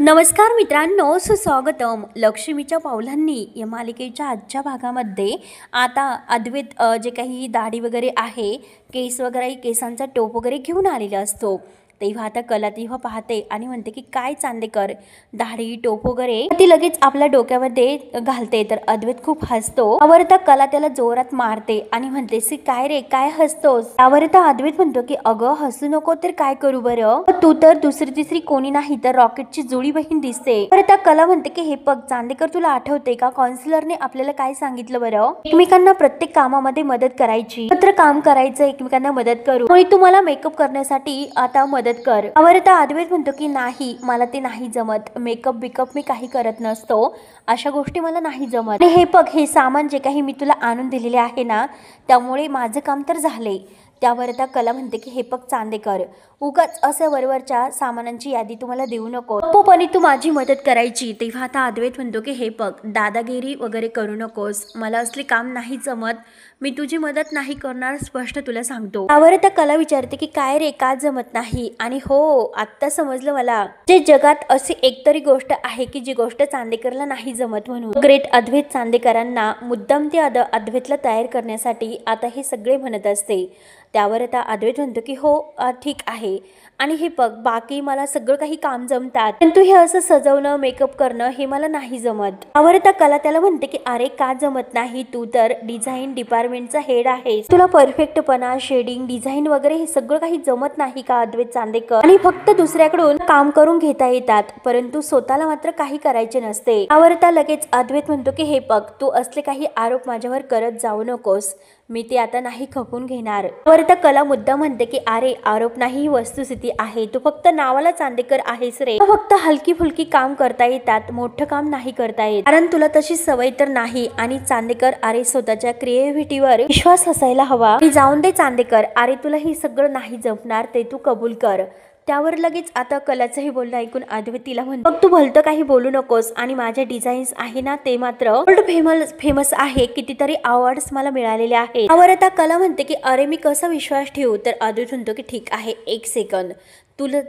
नमस्कार मित्रांनो, सुस्वागतम. लक्ष्मीच्या पावलांनी या मालिकेच्या आजच्या भागामध्ये आता अद्वैत जे काही दाढी वगैरे आहे, केस वगैरे, केसांचा टोप वगैरे घेऊन आलेला असतो. तेव्हा आता कला तेव्हा पाहते आणि म्हणते की काय चांदेकर, दाढी टोप वगैरे ती लगेच आपल्या डोक्यामध्ये घालते. तर अद्वैत खूप हसतो. त्यावर आता कला त्याला जोरात मारते आणि म्हणते सी काय रे, काय हसतोस? त्यावर आता अद्वैत म्हणतो की अगं हसू नको तर काय करू बरं, तू तर दुसरी तिसरी कोणी नाही तर रॉकेटची जुळी बहीण दिसते. तर आता कला म्हणते की हे बघ चांदेकर, तुला आठवते का काउन्सिलरने आपल्याला काय सांगितलं बरं? एकमेकांना प्रत्येक कामामध्ये मदत करायची, एकत्र काम करायचं, एकमेकांना मदत करू. आणि तू मला मेकअप करण्यासाठी आता मदत कर. त्यावर आता अद्वैत म्हणतो की नाही, मला ते नाही जमत. मेकअप बिकअप मी काही करत नसतो, अशा गोष्टी मला नाही जमत. हे बघ, हे सामान जे काही मी तुला आणून दिलेले आहे ना, त्यामुळे माझं काम तर झाले. त्यावर आता कला म्हणते की हे बघ चांदेकर, उगाच असं वरवरच्या सामानांची यादी तुम्हाला देऊ नको, पण तू माझी मदत करायची. तेव्हा आता अद्वैत म्हणतो की हे बघ, दादागिरी वगैरे करू नकोस, मला असले काम नाही जमत, मी तुझी मदत नाही करणार, स्पष्ट तुला सांगतो. त्यावर आता कला विचारते की काय रे, का जमत नाही? आणि हो, आत्ता समजलं मला, जे जगात अशी एकतरी गोष्ट आहे की जी गोष्ट चांदेकरला नाही जमत. म्हणून ग्रेट अद्वैत चांदेकरांना मुद्दाम ते अद्वैतला तयार करण्यासाठी आता हे सगळे म्हणत असते. त्यावर आता अद्वैत म्हणतो की हो ठीक आहे, आणि हे बघ, बाकी मला सगळं काही काम जमतात, पण तू हे असं सजवणं, मेकअप करणं हे मला नाही जमत. त्यावर आता कला त्याला म्हणते की अरे का जमत नाही, तू तर डिझाईन डिपार्टमेंटचा हेड आहेस, तुला परफेक्टपणा, शेडिंग, डिझाईन वगैरे हे सगळं काही जमत नाही का अद्वैत चांदेकर? आणि फक्त दुसऱ्याकडून काम करून घेता येतात, परंतु स्वतःला मात्र काही करायचे नसते. त्यावर आता लगेच अद्वैत म्हणतो की हे बघ, तू असले काही आरोप माझ्यावर करत जाऊ नकोस, मी ते आता नाही खपून घेणार. त्यावर आता कला मुद्दा म्हणते की अरे आरोप नाही, ही वस्तुस्थिती आहे, तू फक्त नावाला चांदेकर आहेस रे, फक्त हलकी फुलकी काम करता येतात, मोठं काम नाही करता येत, कारण तुला तशी सवय तर नाही. आणि चांदेकर, अरे स्वतःच्या क्रिएटिव्हिटीवर विश्वास असायला हवा. जाऊन दे चांदेकर, अरे तुला हे सगळं नाही जमणार, ते तू कबूल कर. त्यावर लगेच आता कलाचंही बोलणं ऐकून अद्वैत तिला म्हणतो तू भलतं काही बोलू नकोस, आणि माझ्या डिझाईन्स आहे ना ते मात्र वर्ल्ड फेमस आहे, कितीतरी अवॉर्ड्स मला मिळालेले आहेत. त्यावर आता कला म्हणते की अरे मी कसा विश्वास ठेवू? तर अद्वैत म्हणतो की ठीक आहे, एक सेकंद,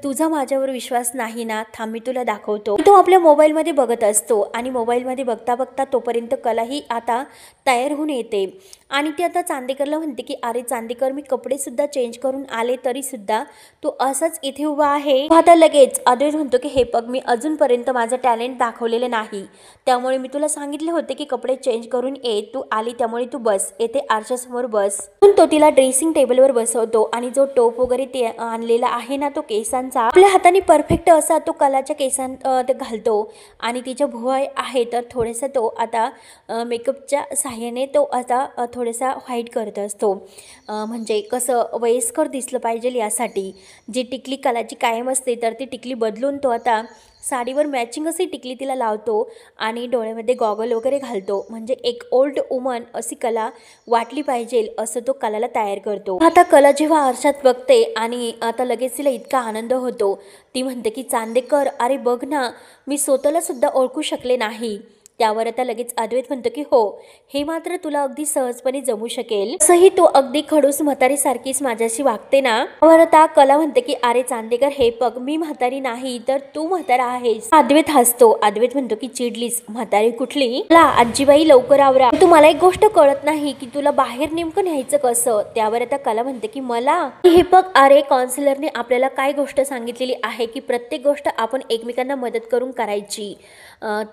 तुझा माझ्यावर विश्वास नाही ना, थांब मी तुला दाखवतो. तो आपल्या मोबाईलमध्ये बघत असतो आणि मोबाईलमध्ये बघता बघता तोपर्यंत कलाही आता तयार होऊन येते आणि ती आता चांदेकरला म्हणते की अरे चांदेकर, मी कपडे सुद्धा चेंज करून आले तरी सुद्धा तू असंच इथे उभा आहे. आता लगेच अद्वैत म्हणतो की हे बघ, मी अजूनपर्यंत माझं टॅलेंट दाखवलेलं नाही, त्यामुळे मी तुला सांगितले होते की कपडे चेंज करून ये, तू आली त्यामुळे तू बस, येथे आरशासमोर बस. तो तिला ड्रेसिंग टेबलवर बसवतो आणि जो टोप वगैरे ते आणलेला आहे ना, तो केसांचा आपल्या हाताने परफेक्ट असा तो कलाच्या केसांत घालतो आणि तिच्या भुवया आहे तर थोडासा तो आता मेकअपच्या साह्याने तो आता थोडासा व्हाईट करत असतो, म्हणजे कसं वयस्कर दिसलं पाहिजे यासाठी. जी टिकली कलाची कायम असते तर ती टिकली बदलून तो आता साडीवर मॅचिंग अशी टिकली तिला लावतो आणि डोळ्यामध्ये गॉगल वगैरे घालतो, म्हणजे एक ओल्ड वुमन अशी कला वाटली पाहिजे असं तो कलाला तयार करतो. आता कला जेव्हा आरशात बघते आणि आता लगेच तिला इतका आनंद होतो, ती म्हणते की चांदेकर, अरे बघ ना, मी स्वतःला सुद्धा ओळखू शकले नाही. त्यावर आता लगेच अद्वैत म्हणतो की हो, हे मात्र तुला अगदी सहजपणे जमू शकेल, तसंही तू अगदी खडूस म्हातारीसारखीच माझ्याशी वागते ना. त्यावर आता कला म्हणते की अरे चांदेकर, हे बघ, मी म्हातारी नाही तर तू म्हातारा आहेस. अद्वैत हसतो. अद्वैत म्हणतो की चिडलीस, म्हातारी कुठली? ला आजीबाई लवकर आवरा, तू मला एक गोष्ट कळत नाही की तुला बाहेर नेमकं न्यायचं कसं? त्यावर आता कला म्हणते की मला हे बघ, अरे काउन्सिलरने आपल्याला काय गोष्ट सांगितलेली आहे की प्रत्येक गोष्ट आपण एकमेकांना मदत करून करायची,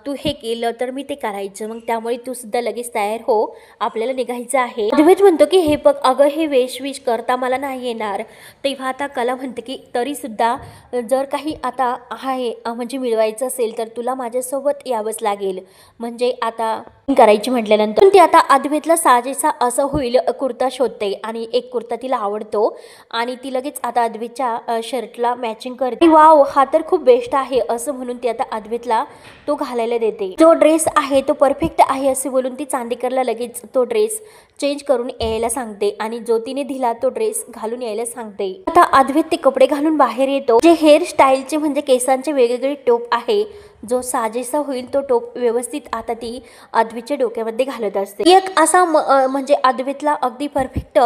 तू हे केलं तर मी ते करायचं, मग त्यामुळे तू सुद्धा लगेच तयार हो, आपल्याला निघायचं आहे. अद्वैत म्हणतो की हे बघ, अगं हे वेशविश करता मला नाही येणार. तेव्हा आता कला म्हणते की तरी सुद्धा जर काही आता आहे म्हणजे मिळवायचं असेल तर तुला माझ्यासोबत यावंच लागेल, म्हणजे आता करायची म्हटल्यानंतर ती आता अद्वैतला साजेसा असं होईल कुर्ता शोधते आणि एक कुर्ता तिला आवडतो आणि ती लगेच आता अद्वैतच्या शर्टला मॅचिंग करते. वाव, हा तर खूप बेस्ट आहे असं म्हणून ती आता अद्वैतला तो घालायला देते. जो ड्रेस आहे तो परफेक्ट आहे असे बोलून ती चांदेकरला लगेच तो ड्रेस चेंज करून यायला सांगते आणि जो तिने दिला तो ड्रेस घालून यायला सांगते. आता अद्वैत ते कपडे घालून बाहेर येतो. जे हेअर स्टाईलचे म्हणजे केसांचे वेगवेगळे टोप आहे जो साजेसा होईल तो टोप व्यवस्थित आता ती अद्वैतच्या डोक्यामध्ये घालत असते। एक असा म्हणजे अद्वैतला अगदी परफेक्ट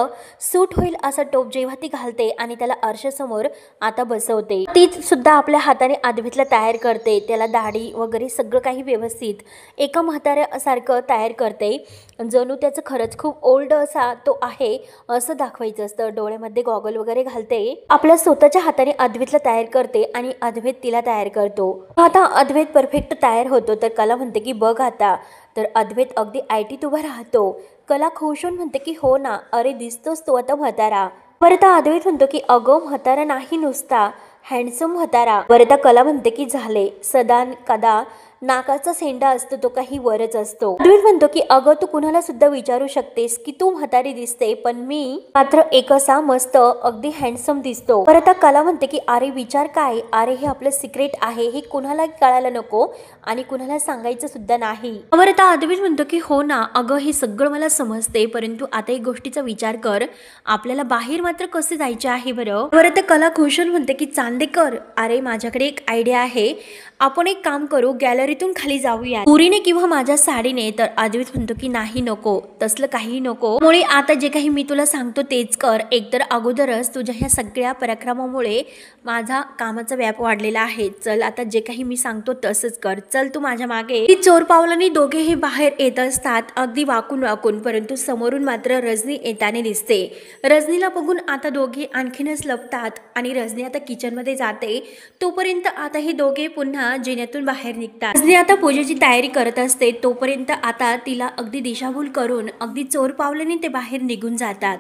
सूट होईल असा टोप जेव्हा ती घालते आणि त्याला आरशासमोर आता बसवते, ती सुद्धा आपल्या हाताने अद्वैतला तयार करते, त्याला दाढी वगैरे सगळं काही व्यवस्थित एका म्हाताऱ्यासारखं तयार करते, जणू त्याचं खरंच खूप ओल्ड असा तो आहे असं दाखवायचं असतं। डोळ्यामध्ये गॉगल वगैरे घालते, आपल्या स्वतःच्या हाताने अद्वैतला तयार करते आणि अद्वैत तिला तयार करतो। आता अद्वैत परफेक्ट तयार होतो तर कला म्हणते की बघ आता, तर अद्वैत अगदी आयटीत उभा राहतो। कला खुश होऊन म्हणते की हो ना, अरे दिसतोस तो आता म्हातारा। परत अद्वैत म्हणतो की अगं म्हातारा नाही, नुसता हँडसम म्हातारा। परत कला म्हणते की झाले, सदा कदा नाकाचा सेंडा असतो तो काही वरच असतो। अद्वैत म्हणतो की अगं तू कुणाला सुद्धा विचारू शकतेस की तू म्हातारी दिसते, पण मी मात्र एक असा मस्त अगदी हँडसम दिसतो। परत कला म्हणते की अरे विचार काय, अरे हे आपलं सिक्रेट आहे, हे कुणाला कळायला नको आणि कुणाला सांगायचं सुद्धा नाही। परत अद्वैत म्हणतो की हो ना अगं हे सगळं मला समजते, परंतु आता एक गोष्टीचा विचार कर, आपल्याला बाहेर मात्र कसे जायचे आहे बरं। परत कला खुशून म्हणते की चांदेकर, अरे माझ्याकडे एक आयडिया आहे, आपण एक काम करू, गॅलरीतून खाली जाऊया पुरीने किंवा माझ्या साडीने। तर अद्वैत म्हणतो की नाही नको, तसलं काही नको, मुळे आता जे काही मी तुला सांगतो तेच कर। एकतर अगोदरच तुझ्या ह्या सगळ्या पराक्रमामुळे माझा कामाचा व्याप वाढलेला आहे, चल आता जे काही मी सांगतो तसंच कर, चल तू माझ्या मागे। ती चोर पावलांनी दोघेही बाहेर येत असतात अगदी वाकून वाकून, परंतु समोरून मात्र रजनी येताना दिसते। रजनीला बघून आता दोघे आणखीनच लपतात आणि रजनी आता किचनमध्ये जाते, तोपर्यंत आता हे दोघे पुन्हा जिन्यातून बाहेर निघतात। रजनी आता पूजेची तयारी करत असते, तोपर्यंत आता तिला अगदी दिशाभूल करून अगदी चोर पावलांनी ते बाहेर निघून जातात।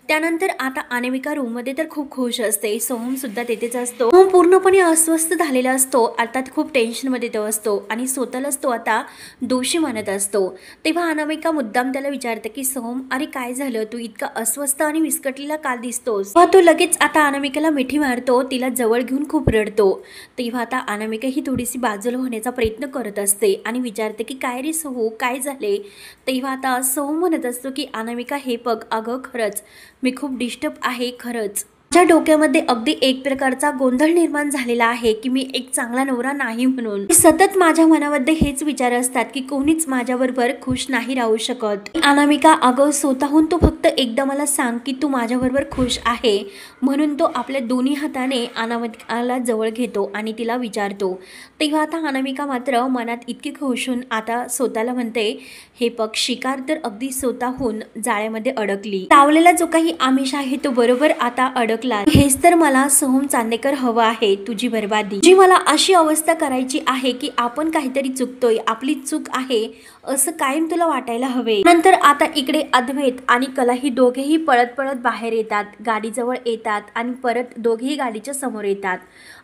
त्यानंतर आता अनामिका रूम मध्ये तर खूप खुश असते, सोहम सुद्धा तेथेच असतो। सोहम पूर्णपणे अस्वस्थ झालेला असतो, अर्थात खूप टेन्शन मध्ये तो असतो आणि स्वतःलाच तो आता दोषी मानत असतो। तेव्हा अनामिका मुद्दाम त्याला विचारते की सोहम अरे काय झालं, तू इतका अस्वस्थ आणि विस्कटलेला का दिसतोस। तो लगेच आता अनामिकाला मिठी मारतो, तिला जवळ घेऊन खूप रडतो। तेव्हा आता अनामिका ही थोडीशी बाजूला होण्याचा प्रयत्न करत असते आणि विचारते की काय रे सोहू, काय झाले। तेव्हा आता सोहम म्हणत असतो की अनामिका हे बघ, अगं खरंच मी खूप डिस्टर्ब आहे, खरंच माझ्या डोक्यामध्ये अगदी एक प्रकारचा गोंधळ निर्माण झालेला आहे की मी एक चांगला नवरा नाही म्हणून। सतत माझ्या मनामध्ये हेच विचार असतात की कोणीच माझ्याबरोबर खुश नाही राहू शकत। अनामिका अगं स्वतःहून तू फक्त एकदा मला सांग की तू माझ्याबरोबर खुश आहे, म्हणून तो आपल्या दोन्ही हाताने अनामिकाला जवळ घेतो आणि तिला विचारतो। तेव्हा आता अनामिका मात्र मनात इतकी खुश होऊन आता स्वतःला म्हणते हे बघ, शिकार तर अगदी स्वतःहून जाळ्यामध्ये अडकली, लावलेला जो काही आमिष आहे तो बरोबर आता अडकला। हेच तर मला सोहम चांदेकर हवं आहे, तुझी बर्बादी, जी मला अशी अवस्था करायची आहे की आपण काहीतरी चुकतोय, आपली चूक आहे असं कायम तुला वाटायला हवे। नंतर आता इकडे अद्वैत आणि कला ही दोघेही पळत पळत बाहेर येतात, गाडीजवळ येतात आणि परत दोघेही गाडीच्या समोर येतात।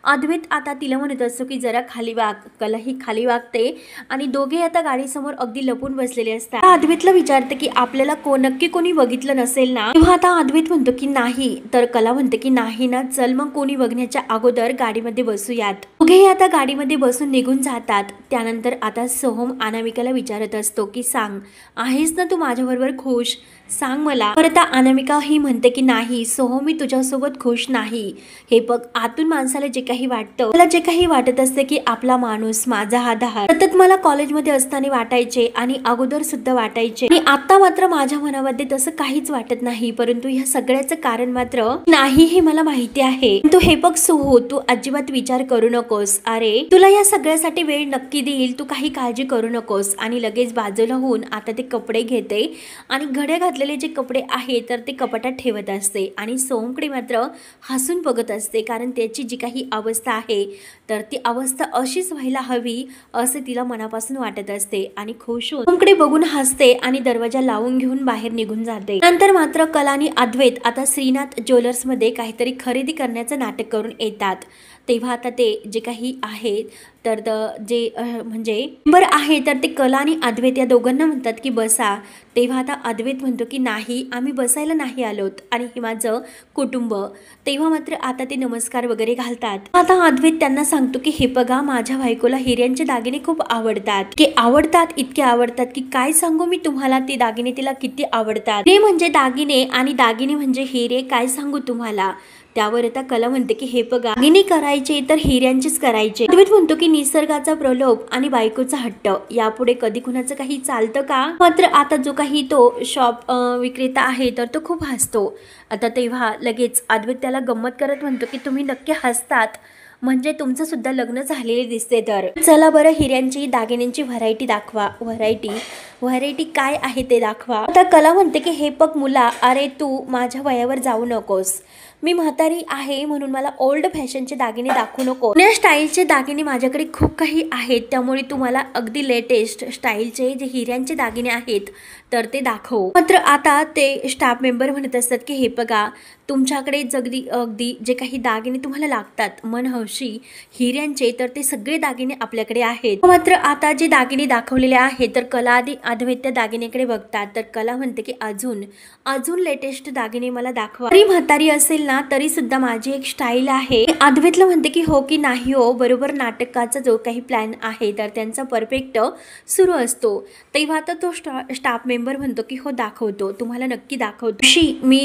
अद्वैत आता तिला म्हणत असतो की जरा खाली वाग, कला ही खाली वागते आणि दोघे आता गाडीसमोर अगदी लपून बसलेले असतात। अद्वैतला विचारते की आपल्याला नक्की कोणी बघितलं नसेल ना। तेव्हा आता अद्वैत म्हणतो की नाही, तर कला म्हणते की नाही ना, चल मग कोणी बघण्याच्या अगोदर गाडीमध्ये बसूयात। दोघेही आता गाडीमध्ये बसून निघून जातात। त्यानंतर आता सोहम अनामिकाला विचारत असतो की सांग, आहेस ना तू माझ्याबरोबर खुश, सांग मला। परत अनामिका ही म्हणते की नाही सोहम, मी तुझ्यासोबत खुश नाही। हे बघ, आतून माणसाला जे काही वाटतं, मला जे काही वाटत असते की आपला माणूस माझा आधार, सतत मला कॉलेजमध्ये असताना वाटायचे आणि अगोदर सुद्धा वाटायचे आणि आता मात्र माझ्या मनामध्ये तसं काहीच वाटत नाही, परंतु ह्या सगळ्याचं कारण मात्र नाही हे मला माहिती आहे। तू हे बघ सोहू, तू अजिबात विचार करू नकोस, अरे तुला या सगळ्यासाठी वेळ नक्की देईल, तू काही काळजी करू नकोस। आणि लगेच बाजूला होऊन आता ते कपडे घेते आणि घड्या घातलेले जे कपडे आहे तर ते कपाटात ठेवत असते आणि सोहमकडे मात्र हसून बघत असते, कारण त्याची जी काही अवस्था आहे तर ती अवस्था अशीच व्हायला हवी असे तिला मनापासून वाटत असते आणि खुश होऊन सोहमकडे बघून हसते आणि दरवाजा लावून घेऊन बाहेर निघून जाते। नंतर मात्र कला आणि अद्वैत आता श्रीनाथ ज्वेलर्स मध्ये काहीतरी खरेदी करण्याचं नाटक करून येतात। तेव्हा आता ते जे काही आहे तर जे म्हणजे बरं आहे तर ते कला आणि अद्वैत या दोघांना म्हणतात की बसा। तेव्हा आता अद्वैत म्हणतो की नाही, आम्ही बसायला नाही आलोत आणि हे माझं कुटुंब। तेव्हा मात्र आता ते नमस्कार वगैरे घालतात। आता अद्वैत त्यांना सांगतो की हे बघा, माझ्या बायकोला हिऱ्यांचे दागिने खूप आवडतात, की आवडतात, इतके आवडतात की काय सांगू मी तुम्हाला, ते दागिने तिला किती आवडतात। हिरे म्हणजे दागिने आणि दागिने म्हणजे हिरे, काय सांगू तुम्हाला। त्यावर आता कला म्हणते की हे बघा, दागिने करायचे तर हिऱ्यांचेच करायचे. अद्वैत म्हणतो की निसर्गाचा प्रलोभ आणि बायकोचा हट्ट यापुढे कधी कुणाचं काही चालतं का? मात्र आता जो काही तो शॉप विक्रेता आहे तर तो खूप हसतो. आता तेव्हा लगेच अद्वैत त्याला गंमत करत म्हणतो की तुम्ही नक्की हसतात म्हणजे तुमचं सुद्धा लग्न झालेले दिसते. तर चला बरं, हिऱ्यांची दागिन्यांची व्हरायटी दाखवा. व्हरायटी काय आहे ते दाखवा. आता कला म्हणते की हे बघ मुला, अरे तू माझ्या वयावर जाऊ नकोस. मी म्हातारी आहे म्हणून मला ओल्ड फॅशनचे दागिने दाखवू नको. जुन्या स्टाईलचे दागिने माझ्याकडे खूप काही आहेत, त्यामुळे तुम्हाला अगदी लेटेस्ट स्टाईलचे जे हिऱ्यांचे दागिने आहेत तर ते दाखव. मात्र आता ते स्टाफ मेंबर म्हणत असतात की हे बघा, तुमच्याकडे अगदी जे काही दागिने तुम्हाला लागतात मनहौशी हिऱ्यांचे तर ते सगळे दागिने आपल्याकडे आहेत. मात्र आता जे दागिने दाखवलेले आहेत तर कला आधी अद्वैत त्या दागिनेकडे बघतात. तर कला म्हणते की अजून लेटेस्ट दागिने मला दाखवा. तरी म्हातारी असेल ना तरी सुद्धा माझी एक स्टाईल आहे. अद्वैतला म्हणते की हो की नाही हो, बरोबर नाटकाचा जो काही प्लॅन आहे तर त्यांचा परफेक्ट सुरू असतो. तेव्हा आता तो स्टाफ मेंबर म्हणतो की हो दाखवतो, तुम्हाला नक्की दाखवतो.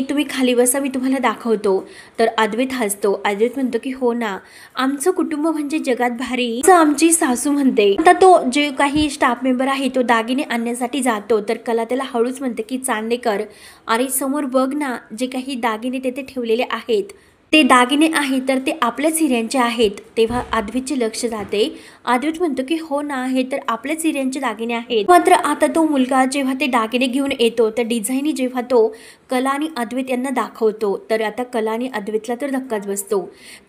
तुम्ही खाली बसा, मी तुम्हाला दाखवतो. तर अद्वैत हसतो. अद्वैत म्हणतो की हो ना, आमचं कुटुंब म्हणजे जगात भारी असं आमची सासू म्हणते. आता तो जे काही स्टाफ मेंबर आहे तो दागिने आणण्यासाठी जातो. तर कला त्याला हळूच म्हणते की चांदेकर, अरे समोर बघ ना, जे काही दागिने तेथे ठेवलेले आहेत ते दागिने आहेत तर ते आपल्याच हिऱ्यांचे आहेत. तेव्हा अद्वैतचे लक्ष जाते. अद्वैत म्हणतो की हो ना, हे तर आपल्याच हिऱ्यांचे दागिने आहेत. मात्र आता तो मुलगा जेव्हा ते दागिने घेऊन येतो तर डिझाईन जेव्हा तो कला आणि अद्वैत यांना दाखवतो तर आता कला आणि अद्वैतला तर धक्काच बसतो.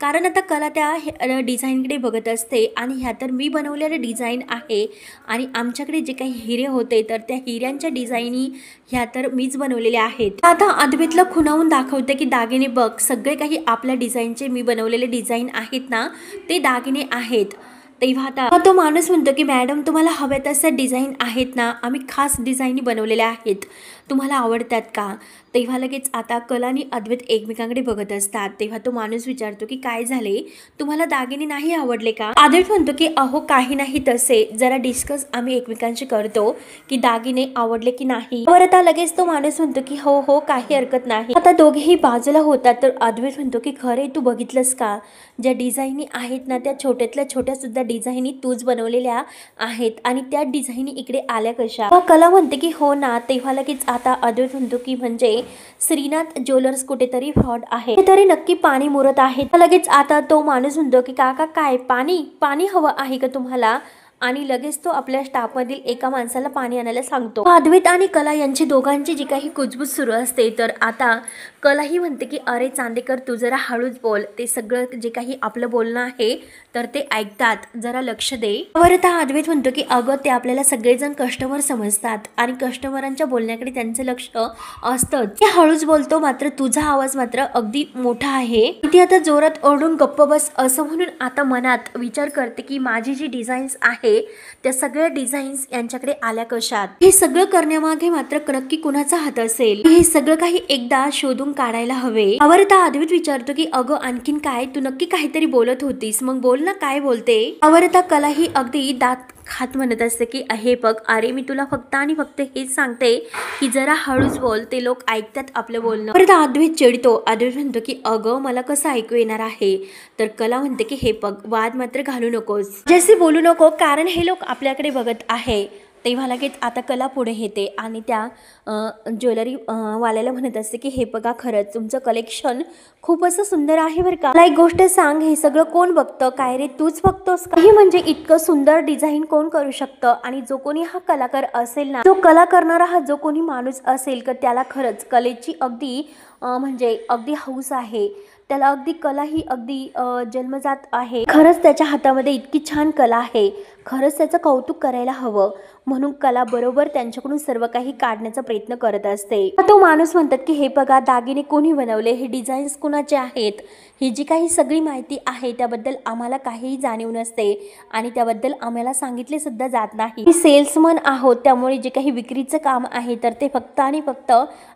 कारण आता कला त्या डिझाईनकडे बघत असते आणि ह्या तर मी बनवलेलं डिझाईन आहे आणि आमच्याकडे जे काही हिरे होते तर त्या हिऱ्यांच्या डिझाईनी ह्या तर मीच बनवलेल्या आहेत. आता अद्वैतला खुणावून दाखवते की दागिने बघ, सगळे काही आपल्या डिझाईनचे मी बनवलेले डिझाईन आहेत ना ते दागिने आहेत. तेव्हा आता तो माणूस म्हणतो की मॅडम, तुम्हाला हव्या तशा डिझाईन आहेत ना, आम्ही खास डिझाईनी बनवलेल्या आहेत, तुम्हाला आवडतात का? तेव्हा लगेच आता कला आणि अद्वैत एकमेकांकडे बघत असतात. तेव्हा तो माणूस विचारतो की काय झाले, तुम्हाला दागिने नाही आवडले का? अद्वैत म्हणतो की अहो काही नाही, तसे जरा डिस्कस आम्ही एकमेकांशी करतो की दागिने आवडले की नाही. बरं, आता लगेच तो माणूस म्हणतो की हो काही हरकत नाही. आता दोघेही बाजूला होतात. तर अद्वैत म्हणतो की खरे तू बघितलंस का, ज्या डिझाईनी आहेत ना त्या छोट्यातल्या छोट्या सुद्धा डिझाईनी तूच बनवलेल्या आहेत आणि त्या डिझाईनी इकडे आल्या कशा? कला म्हणते की हो ना. तेव्हा लगेच आता अद्वैत म्हणतो की म्हणजे श्रीनाथ ज्वेलर्स कुठेतरी फ्रॉड आहे, तरी नक्की पाणी मुरत आहे. लगेच आता तो माणूस म्हणतो की काका काय पाणी हवं आहे का तुम्हाला? आणि लगेच तो आपल्या स्टाफमधील एका माणसाला पाणी आणायला सांगतो. अद्वैत आणि कला यांची दोघांची जी काही कुजबूज सुरू असते. तर आता कला ही म्हणते की अरे चांदेकर, तू जरा हळूच बोल, ते सगळं जे काही आपलं बोलणं आहे तर ते ऐकतात, जरा लक्ष दे. बरं, आता अद्वैत म्हणतो की अगं ते आपल्याला सगळेजण कस्टमर समजतात आणि कस्टमरांच्या बोलण्याकडे त्यांचं लक्ष असतं. ते हळूच बोलतो, मात्र तुझा आवाज मात्र अगदी मोठा आहे. ती आता जोरात ओरडून गप्प बस असं म्हणून आता मनात विचार करते की माझी जी डिझाईन्स आहे त्या सगळ्या डिझाईन्स यांच्याकडे आल्या कशात? हे सगळं करण्यामागे मात्र नक्की कुणाचा हात असेल? हे सगळं काही एकदा शोधून काढायला हवे. अवरता अद्वैत विचारतो की अगं आणखीन काय, तू नक्की काहीतरी बोलत होतीस, मग बोल ना, काय बोलते? अवरता कला ही अगदी दात खात म्हणत असते की हे बघ, अरे मी तुला फक्त आणि फक्त हेच सांगते की जरा हळूच बोल, ते लोक ऐकतात आपलं बोलणं. परत अद्वैत चिडतो. अद्वैत म्हणतो की अगं मला कसं ऐकू येणार आहे? तर कला म्हणते की हे बघ, वाद मात्र घालू नकोस, जसे बोलू नको, कारण हे लोक आपल्याकडे बघत आहे. तेव्हा लगेच आता कला पुढे येते आणि त्या ज्वेलरी वाल्याला म्हणत असते की हे बघा, खरंच तुमचं कलेक्शन खूप असं सुंदर आहे बरं का. मला एक गोष्ट सांग, हे सगळं कोण बघतं? काय रे, तूच बघतोस का? हे म्हणजे इतकं सुंदर डिझाईन कोण करू शकतं? आणि जो कोणी हा कलाकार असेल ना, जो कला करणारा हा जो कोणी माणूस असेल तर त्याला खरंच कलेची अगदी म्हणजे अगदी हौस आहे. त्याला अगदी कला ही अगदी जन्मजात आहे. खरंच त्याच्या हातामध्ये इतकी छान कला आहे, खरंच त्याचं कौतुक करायला हवं. म्हणून कला बरोबर त्यांच्याकडून सर्व काही काढण्याचा प्रयत्न करत असते. तो माणूस म्हणतात की हे बघा, दागिने कोणी बनवले, हे डिझाईन्स कुणाचे आहेत, ही जी काही सगळी माहिती आहे त्याबद्दल आम्हाला काहीही जाणीव नसते आणि त्याबद्दल आम्हाला सांगितले सुद्धा जात नाही. मी सेल्समन आहोत, त्यामुळे जे काही विक्रीचं काम आहे तर ते फक्त आणि फक्त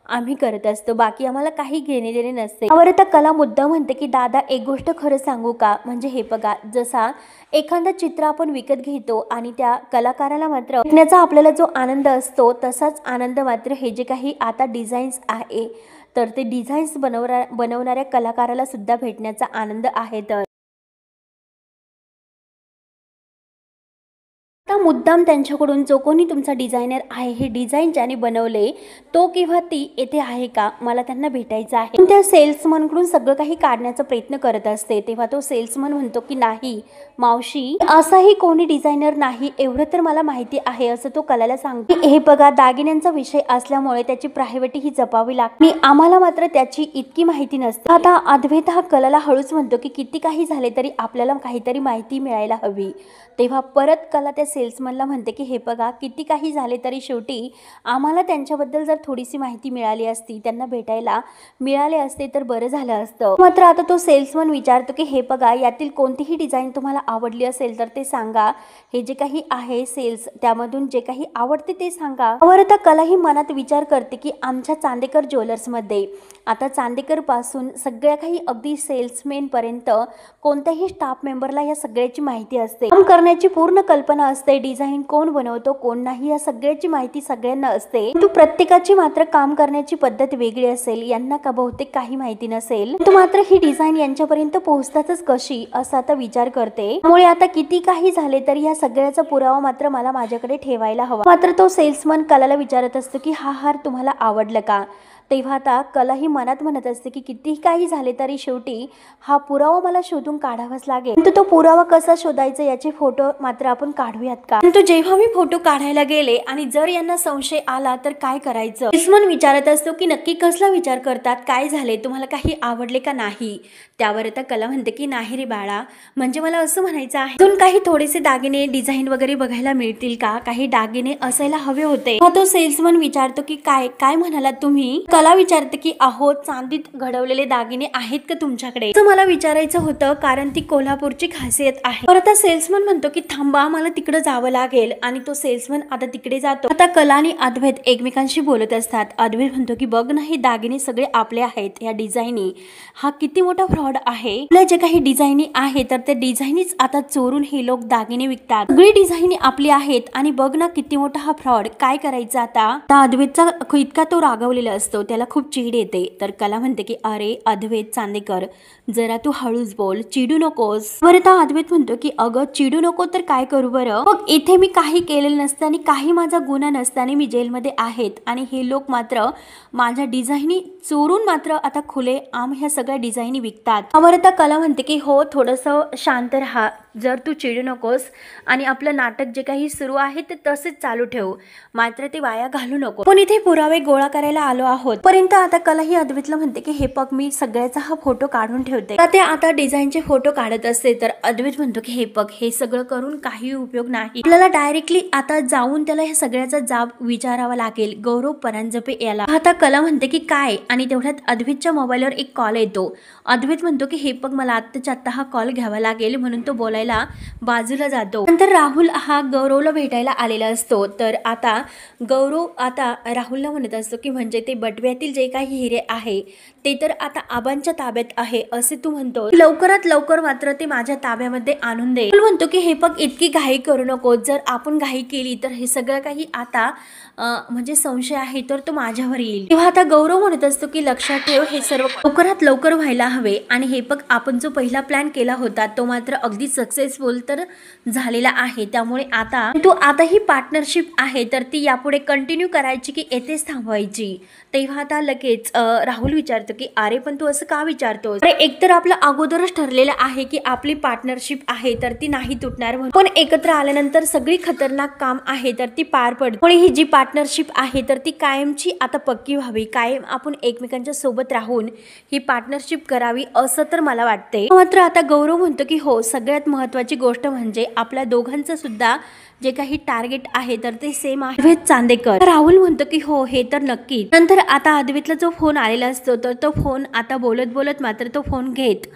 आम्ही करत असतो, बाकी आम्हाला काही घेणे देणे नसते. यावर आता कला मुद्दा म्हणते की दादा, एक गोष्ट खरं सांगू का, म्हणजे हे बघा, जसा एखादा चित्र आपण विकत घेतो आणि त्या कलाकाराला मात्र विकण्याचा आपल्याला जो आनंद असतो तसाच आनंद मात्र हे जे काही आता डिझाईन्स आहे तर ते डिझाईन्स बनवणाऱ्या कलाकाराला सुद्धा भेटण्याचा आनंद आहे. तर आता मुद्दाम त्यांच्याकडून जो कोणी तुमचा डिझायनर आहे, हे डिझाईन ज्याने बनवले तो किंवा ती येथे आहे का, मला त्यांना भेटायचं आहे. त्या सेल्समनकडून सगळं काही काढण्याचा प्रयत्न करत असते. तेव्हा तो सेल्समन म्हणतो की नाही मावशी, असाही कोणी डिझायनर नाही, एवढं तर मला माहिती आहे, असं तो कलाला सांगतो. हे बघा, दागिन्यांचा विषय असल्यामुळे त्याची प्रायव्हेटी ही जपावी लागते, आम्हाला मात्र त्याची इतकी माहिती नसते. आता अद्वैत हा कलाला हळूच म्हणतो की किती काही झाले तरी आपल्याला काहीतरी माहिती मिळायला हवी. तेव्हा परत कला त्या सेल्समनला म्हणते की हे बघा, किती काही झाले तरी शेवटी आम्हाला त्यांच्याबद्दल जर थोडीशी माहिती मिळाली असती, त्यांना भेटायला मिळाले असते तर बरं झालं असतं. मात्र आता तो सेल्समन विचारतो की हे बघा, यातील कोणतीही डिझाईन तुम्हाला आवडली असेल तर ते सांगा. हे जे काही आहे सेल्स, त्यामधून जे काही आवडते ते सांगा. बरं, आता कला ही मनात विचार करते की आमच्या चांदेकर ज्वेलर्समध्ये आता चांदेकर पासून सगळ्या काही अगदी सेल्समॅन पर्यंत कोणत्याही स्टाफ मेंबरला या सगळ्याची माहिती असते, काम करण्याची पूर्ण कल्पना असते. डिझाईन कोण बनवतो कोण नाही या सगळ्याची माहिती सगळ्यांना असते, परंतु प्रत्येकाची मात्र काम करण्याची पद्धत वेगळी असेल. यांना का बहुतेक काही माहिती नसेल, तो मात्र ही डिझाईन यांच्यापर्यंत पोहोचतातच कशी, असा आता विचार करते. त्यामुळे आता किती काही झाले तरी या सगळ्याचा पुरावा मात्र मला माझ्याकडे ठेवायला हवा. मात्र तो सेल्समन कलाला विचारत असतो की हा हार तुम्हाला आवडला का. तेव्हा आता कला ही मनात म्हणत असते की कितीही काही झाले तरी शेवटी हा पुरावा मला शोधून काढावाच लागेल, परंतु तो पुरावा कसा शोधायचा याचे फोटो मात्र आपण काढूयात का. परंतु जेव्हा मी फोटो काढायला गेले आणि जर यांना संशय आला तर काय करायचं. सेल्समन विचारत असतो की नक्की कसला विचार करतात, काय झाले, तुम्हाला काही आवडले का नाही. त्यावर आता कला म्हणते की नाही रे बाळा, म्हणजे मला असं म्हणायचं आहे, अजून काही थोडेसे दागिने डिझाईन वगैरे बघायला मिळतील का, काही दागिने असायला हवे होते. तो सेल्समन विचारतो की काय काय म्हणालात तुम्ही. कला विचारते की अहो, चांदीत घडवलेले दागिने आहेत का तुमच्याकडे, असं मला विचारायचं होतं, कारण ती कोल्हापूरची खासियत आहे. परत सेल्समन म्हणतो की थांबा, मला तिकडे जावं लागेल, आणि तो सेल्समन आता तिकडे जातो. आता कला आणि अद्वैत एकमेकांशी बोलत असतात. अद्वैत म्हणतो की बघ ना, हे दागिने सगळे आपले आहेत, या डिझाईनी, हा किती मोठा फ्रॉड आहे. आपल्या जे काही डिझाईनी आहे तर ते डिझाईनीच आता चोरून हे लोक दागिने विकतात. सगळी डिझाईनी आपली आहेत आणि बघ ना किती मोठा हा फ्रॉड, काय करायचं आता. अद्वैतचा इतका तो रागवलेला असतो, त्याला खूप चीड येते. तर कला म्हणते की अरे अद्वैत चांदेकर, जरा तू हळूच बोल, चिडू नकोस. बरं, तर अद्वैत म्हणतो की अगं चिडू नको तर काय करू बरं, मग इथे मी काही केलेलं नसतं आणि काही माझा गुन्हा नसताना मी जेलमध्ये आहेत, आणि हे लोक मात्र माझ्या डिझाईनी चोरून मात्र आता खुले आम ह्या सगळ्या डिझाईनी विकतात. बरं, तर कला म्हणते की हो, थोडंसं शांत राहा, जर तू चिडू नकोस आणि आपलं नाटक जे काही सुरू आहे ते तसेच चालू ठेव, मात्र ते वाया घालू नको. पण इथे पुरावे गोळा करायला आलो आहोत. पर्यंत आता कला ही अद्वैतला म्हणते की हे पग मी सगळ्याचा हा फोटो काढून ठेवते. ते आता डिझाईनचे फोटो काढत असते. तर अद्वैत म्हणतो की हे पग, हे सगळं करून काही उपयोग नाही, आपल्याला डायरेक्टली आता जाऊन त्याला ह्या सगळ्याचा जाब विचारावा लागेल, गौरव परांजपे याला. आता कला म्हणते की काय, आणि तेवढ्यात अद्वैतच्या मोबाईलवर एक कॉल येतो. अद्वैत म्हणतो की हे पग, मला आत्ताच्या आत्ता हा कॉल घ्यावा लागेल, म्हणून तो बोलायला बाजूला जातो. नंतर राहुल हा गौरवला भेटायला आलेला असतो. तर आता गौरव आता राहुलला म्हणत असतो की म्हणजे ते बटव्यातील जे काही हिरे आहे ते तर आता आबांच्या ताब्यात आहे असे तू म्हणतो, लवकरात लवकर मात्र ते माझ्या ताब्यामध्ये आणून दे. राहुल म्हणतो की हे पग, इतकी घाई करू नको, जर आपण घाई केली तर हे सगळं काही आता म्हणजे संशय आहे तर तो माझ्यावर येईल. तेव्हा आता गौरव म्हणत असतो की लक्षात ठेव, हे सर्व लवकरात लवकर व्हायला हवे, आणि हे पग आपण जो पहिला प्लॅन केला होता तो मात्र अगदी सक्सेसफुल तर झालेला आहे. त्यामुळे आता ही पार्टनरशिप आहे तर ती यापुढे कंटिन्यू करायची की येथेच थांबवायची. तेव्हा आता लगेच राहुल विचारतो की अरे पण तू असं का विचारतोस, अरे एकतर आपलं अगोदरच ठरलेलं आहे की आपली पार्टनरशिप आहे तर ती नाही तुटणार, पण एकत्र आल्यानंतर सगळी खतरनाक काम आहे तर ती पार पडते. पण ही जी पार्टनरशिप आहे तर ती कायमची आता पक्की व्हावी, कायम आपण एकमेकांच्या सोबत राहून ही पार्टनरशिप करावी असं तर मला वाटते. मात्र आता गौरव म्हणतो की हो, सगळ्यात महत्त्वाची गोष्ट म्हणजे आपल्या दोघांचं सुद्धा जे काही टार्गेट आहे तर ते सेम आहे, अद्वैत चांदेकर. राहुल म्हणतो की हो, हे तर नक्की. नंतर आता अद्वैतला जो फोन आलेला असतो तर तो फोन आता बोलत बोलत मात्र तो फोन घेत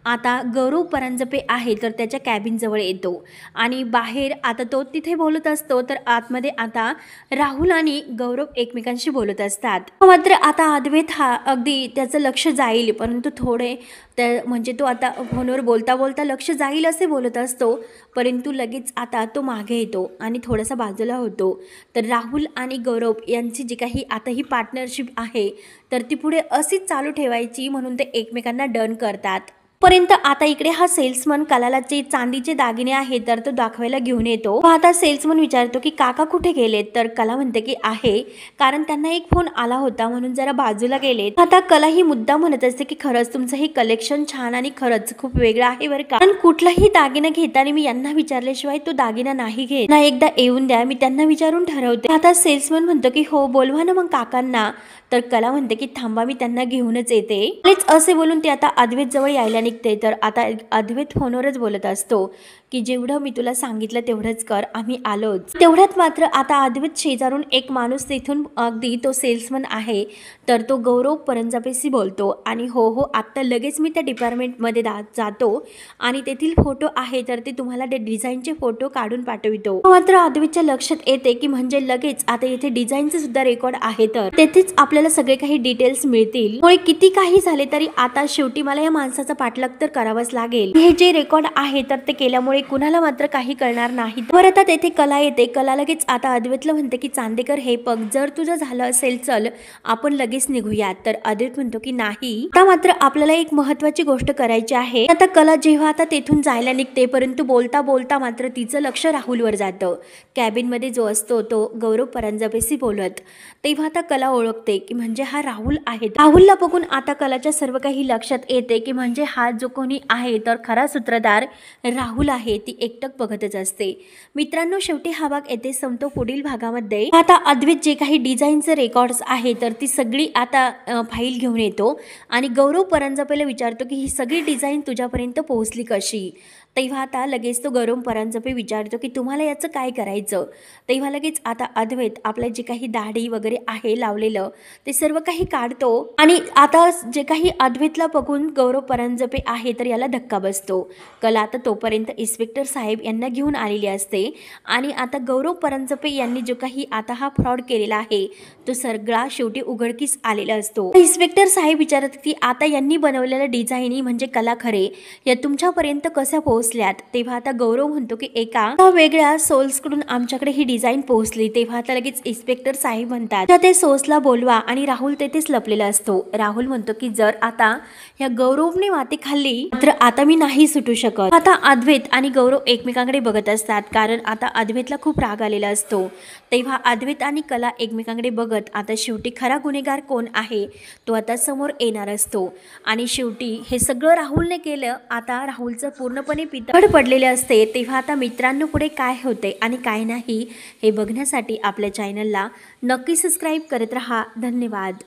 आता गौरव परांजपे आहे तर त्याच्या कॅबिनजवळ येतो आणि बाहेर आता तो तिथे बोलत असतो तर आतमध्ये आता राहुल आणि गौरव एकमेकांशी बोलत असतात। मात्र आता अद्वैत हा अगदी त्याचं लक्ष जाईल, परंतु थोडे म्हणजे तो आता फोनवर बोलता बोलता लक्ष जाईल असे बोलत असतो, परंतु लगेच आता तो मागे येतो आणि थोडासा बाजूला होतो। तर राहुल आणि गौरव यांची जी काही आता ही पार्टनरशिप आहे तर ती पुढे अशीच चालू ठेवायची म्हणून ते एकमेकांना डन करतात। पर्यंत आता इकडे हा सेल्समन कलाला जे चांदीचे दागिने आहेत तर तो दाखवायला घेऊन येतो। आता सेल्समन विचारतो की काका कुठे गेलेत, तर कला म्हणते की आहे, कारण त्यांना एक फोन आला होता म्हणून जरा बाजूला गेलेत। आता कला ही मुद्दा म्हणत असते की खरंच तुमचं हे कलेक्शन छान आणि खरंच खूप वेगळं आहे बरं का, कारण कुठलाही दागिना घेताना मी यांना विचारल्याशिवाय तो दागिना नाही घेत ना, एकदा येऊन द्या, मी त्यांना विचारून ठरवते। आता सेल्समन म्हणतो की हो बोलवा ना मग काकांना, तर कला म्हणते की थांबा मी त्यांना घेऊनच येते। असे बोलून ते आता अद्वैत जवळ यायला निघते तर आता अद्वैत फोनवरच बोलत असतो की जेवढं मी तुला सांगितलं तेवढंच कर, आम्ही आलोच। तेवढ्यात मात्र आता अद्वैत शेजारून एक माणूस तिथून अगदी तो सेल्समन आहे तर तो गौरव परांजपेशी बोलतो आणि हो हो आत्ता लगेच मी त्या डिपार्टमेंटमध्ये जातो आणि तेथील फोटो आहे तर ते तुम्हाला ते डिझाईनचे फोटो काढून पाठवितो। मात्र अद्वैतच्या लक्षात येते की म्हणजे लगेच आता इथे डिझाईनचे सुद्धा रेकॉर्ड आहे तर तेथेच आपल्याला सगळे काही डिटेल्स मिळतील, मुळे किती काही झाले तरी आता शेवटी मला या माणसाचा पाठलाग तर करावाच लागेल। हे जे रेकॉर्ड आहे तर ते केल्यामुळे कुणाला मात्र काही कळणार नाही। बरं आता तेथे कला येते, कला लगेच आता अद्वैतला म्हणते की चांदेकर हे बघ, जर तुझं झालं असेल चल आपण लगेच निघूयात, तर अद्वैत म्हणतो की नाही, आता मात्र आपल्याला एक महत्त्वाची गोष्ट करायची आहे। आता कला जेव्हा आता तेथून जायला निघते परंतु बोलता बोलता मात्र तिचं लक्ष राहुलवर जातं। कॅबिन मध्ये जो असतो तो गौरव परांजपेशी बोलत, तेव्हा आता कला ओळखते की म्हणजे हा राहुल आहे। राहुलला बघून आता कलाच्या सर्व काही लक्षात येते की म्हणजे हा जो कोणी आहे तर खरा सूत्रधार राहुल आहे। ती एकटक बघतच असते। मित्रांनो शेवटी हा भाग येथे संपतो। पुढील भागामध्ये आता अद्वैत जे काही डिझाईनचे रेकॉर्ड्स आहे तर ती सगळी आता फाईल घेऊन येतो आणि गौरव परांजपेला विचारतो की ही सगळी डिझाईन तुझ्यापर्यंत पोहोचली कशी। तेव्हा आता लगेच तो गौरव परांजपे विचारतो की तुम्हाला याचं काय करायचं। तेव्हा लगेच आता अद्वैत आपलं जे काही दाढी वगैरे आहे लावलेलं ते सर्व काही काढतो आणि आता जे काही अद्वैतला बघून गौरव परांजपे आहे तर याला धक्का बसतो। कला आता तोपर्यंत इन्स्पेक्टर साहेब यांना घेऊन आलेली असते आणि आता गौरव परांजपे यांनी जो काही आता हा फ्रॉड केलेला आहे तो सगळा शेवटी उघडकीस आलेला असतो। इन्स्पेक्टर साहेब विचारतात की आता यांनी बनवलेल्या डिझाईनी म्हणजे कला खरे या तुमच्यापर्यंत कशा पोहोचल्यात। तेव्हा आता गौरव म्हणतो की एका वेगळ्या सोल्स कडून आमच्याकडे ही डिझाईन पोहोचली। तेव्हा आता लगेच इन्स्पेक्टर साहेब म्हणतात ते सोल्सला बोलवा आणि राहुल तेथेच लपलेला असतो। राहुल म्हणतो की जर आता या गौरवने माती खाल्ली तर आता मी नाही सुटू शकत। आता अद्वैत आणि गौरव एकमेकांकडे बघत असतात कारण आता अद्वैतला खूप राग आलेला असतो। तेव्हा अद्वैत आणि कला एकमेकांकडे बघत आता शेवटी खरा गुन्हेगार कोण आहे तो आता समोर येणार असतो आणि शेवटी हे सगळं राहुलने केलं। आता राहुलचं पूर्णपणे पितळ पडलेले असते। तेव्हा आता मित्रांनो पुढे काय होते आणि काय नाही हे बघण्यासाठी आपल्या चॅनलला नक्की सबस्क्राईब करत रहा। धन्यवाद।